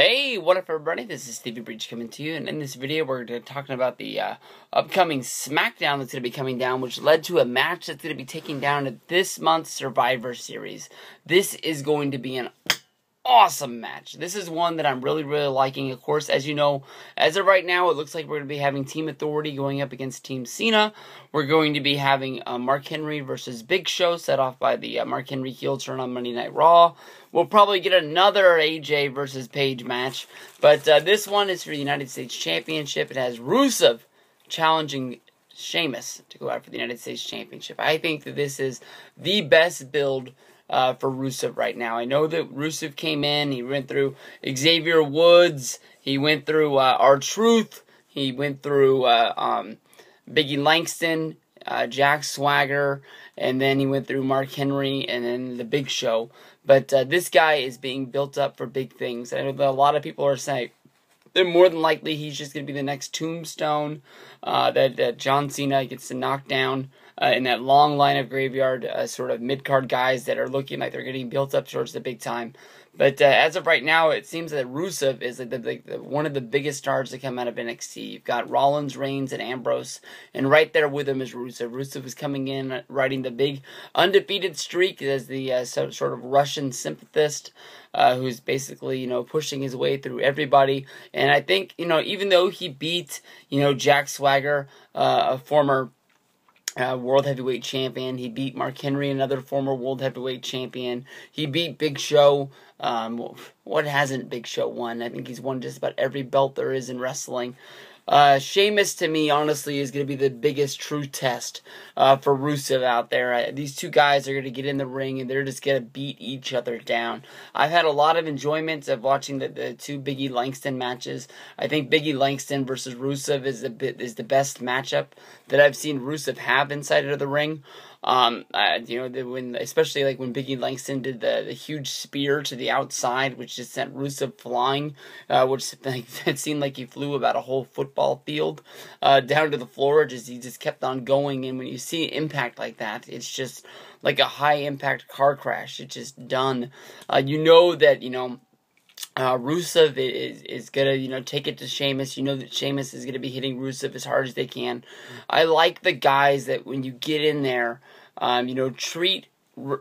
Hey, what up everybody, this is Stevie Breach coming to you, and in this video we're talking about the upcoming SmackDown that's going to be coming down, which led to a match that's going to be taking down at this month's Survivor Series. This is going to be an awesome match. This is one that I'm really liking. Of course, as you know, as of right now, it looks like we're going to be having Team Authority going up against Team Cena. We're going to be having Mark Henry versus Big Show, set off by the Mark Henry heel turn on Monday Night Raw. We'll probably get another AJ versus Paige match, but this one is for the United States Championship. It has Rusev challenging Sheamus to go out for the United States Championship. I think that this is the best build for Rusev right now. I know that Rusev came in, he went through Xavier Woods, he went through R-Truth, he went through Biggie Langston, Jack Swagger, and then he went through Mark Henry, and then the Big Show. But this guy is being built up for big things. I know that a lot of people are saying that more than likely he's just going to be the next Tombstone, that John Cena gets to knock down in that long line of graveyard sort of mid-card guys that are looking like they're getting built up towards the big time. But as of right now, it seems that Rusev is like one of the biggest stars to come out of NXT. You've got Rollins, Reigns, and Ambrose, and right there with him is Rusev. Rusev is coming in, riding the big undefeated streak as the sort of Russian sympathist, who's basically, pushing his way through everybody. And I think, even though he beat, Jack Swagger, a former World Heavyweight Champion. He beat Mark Henry, another former World Heavyweight Champion. He beat Big Show. What hasn't Big Show won? I think he's won just about every belt there is in wrestling. Sheamus, to me, honestly, is going to be the biggest true test for Rusev out there. These two guys are going to get in the ring, and they're just going to beat each other down. I've had a lot of enjoyment of watching the two Biggie Langston matches. I think Biggie Langston versus Rusev is the best matchup that I've seen Rusev have inside of the ring. Especially like when Biggie Langston did the huge spear to the outside, which just sent Rusev flying, which it seemed like he flew about a whole football field down to the floor. He just kept on going, and when you see impact like that, it's just like a high impact car crash. It's just done. That Rusev is gonna take it to Sheamus. You know that Sheamus is gonna be hitting Rusev as hard as they can. I like the guys that when you get in there, treat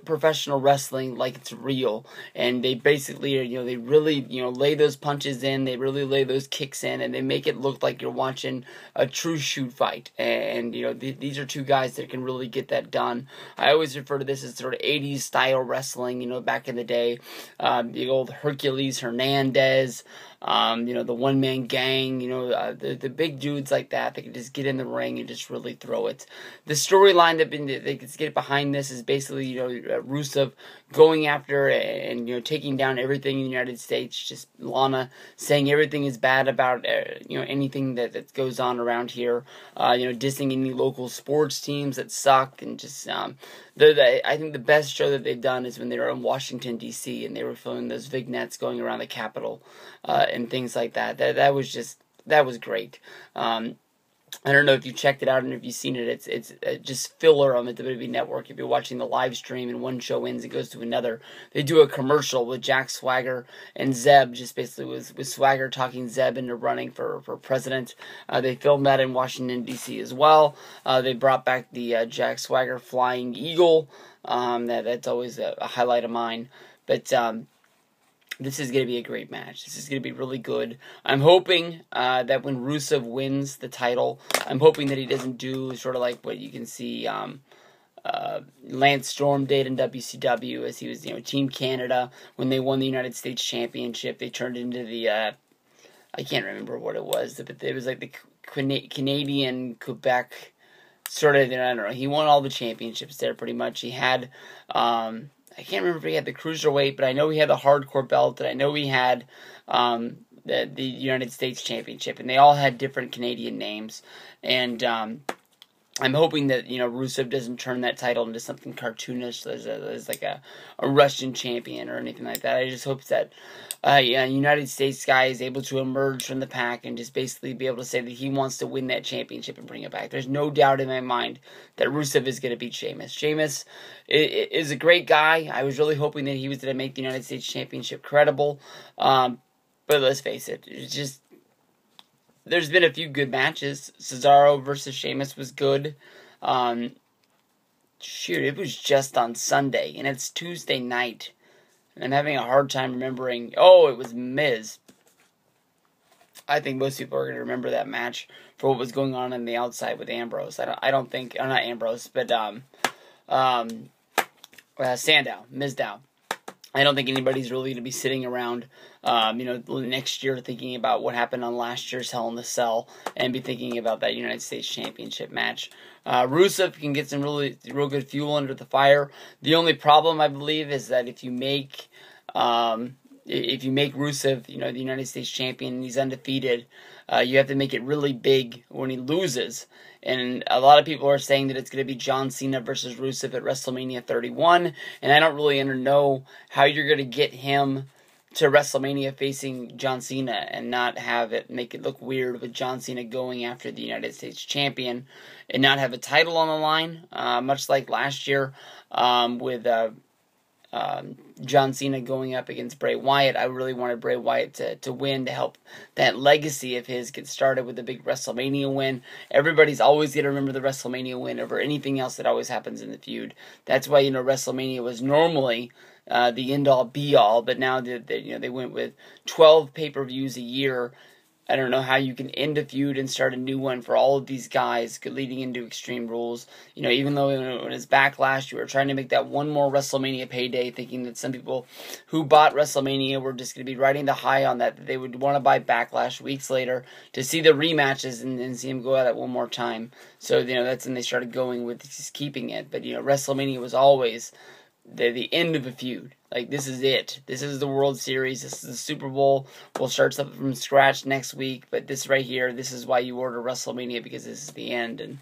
professional wrestling like it's real, and they basically they really lay those punches in, they really lay those kicks in, and they make it look like you're watching a true shoot fight. And these are two guys that can really get that done. I always refer to this as sort of 80s style wrestling, back in the day, the old Hercules Hernandez, the one-man gang, the big dudes like that can just get in the ring and just really throw it. The storyline that they can get behind this is basically, Rusev going after and, taking down everything in the United States, just Lana saying everything is bad about, anything that goes on around here, dissing any local sports teams that suck, and just, I think the best show that they've done is when they were in Washington, D.C., and they were filming those vignettes going around the Capitol, and things like that. That was great. I don't know if you checked it out and if you've seen it. It's just filler on the WWE Network. If you're watching the live stream and one show ends, it goes to another. They do a commercial with Jack Swagger and Zeb, just basically with Swagger talking Zeb into running for president. They filmed that in Washington, D.C. as well. They brought back the Jack Swagger Flying Eagle. That's always a highlight of mine. But this is going to be a great match. This is going to be really good. I'm hoping that when Rusev wins the title, I'm hoping that he doesn't do sort of like what you can see Lance Storm did in WCW, as he was, Team Canada. When they won the United States Championship, they turned into the, I can't remember what it was, but it was like the Canadian Quebec sort of, I don't know. He won all the championships there pretty much. He had, I can't remember if he had the Cruiserweight, but I know he had the Hardcore belt, and I know he had the United States Championship, and they all had different Canadian names. And I'm hoping that, Rusev doesn't turn that title into something cartoonish as like a Russian champion or anything like that. I just hope that a United States guy is able to emerge from the pack and just basically be able to say that he wants to win that championship and bring it back. There's no doubt in my mind that Rusev is going to beat Sheamus. Sheamus is a great guy. I was really hoping that he was going to make the United States Championship credible. But let's face it, it's just, there's been a few good matches. Cesaro versus Sheamus was good. Shoot, it was just on Sunday, and it's Tuesday night. And I'm having a hard time remembering. Oh, it was Miz. I think most people are going to remember that match for what was going on the outside with Ambrose. I don't think, not Ambrose, but Sandow, Mizdow. I don't think anybody's really going to be sitting around, next year thinking about what happened on last year's Hell in the Cell and be thinking about that United States Championship match. Rusev can get some real good fuel under the fire. The only problem, I believe, is that if you make Rusev, the United States champion, and he's undefeated, you have to make it really big when he loses. And a lot of people are saying that it's going to be John Cena versus Rusev at WrestleMania 31, and I don't really know how you're going to get him to WrestleMania facing John Cena and not make it look weird with John Cena going after the United States champion and not have a title on the line, much like last year with John Cena going up against Bray Wyatt. I really wanted Bray Wyatt to win to help that legacy of his get started with a big WrestleMania win. Everybody's always going to remember the WrestleMania win over anything else that always happens in the feud. That's why, WrestleMania was normally the end-all, be-all, but now they went with 12 pay-per-views a year. I don't know how you can end a feud and start a new one for all of these guys leading into Extreme Rules. Even though when it was Backlash, you were trying to make that one more WrestleMania payday, thinking that some people who bought WrestleMania were just going to be riding the high on that they would want to buy Backlash weeks later to see the rematches and see them go at it one more time. So, that's when they started going with just keeping it. But, WrestleMania was always the end of a feud. Like, this is it. This is the World Series. This is the Super Bowl. We'll start something from scratch next week, but this right here, this is why you order WrestleMania, because this is the end. And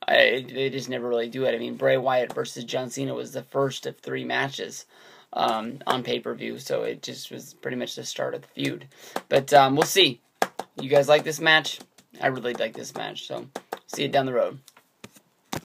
they just never really do it. I mean, Bray Wyatt versus John Cena was the first of 3 matches on pay-per-view, so it just was pretty much the start of the feud. But we'll see. You guys like this match? I really like this match, so see you down the road.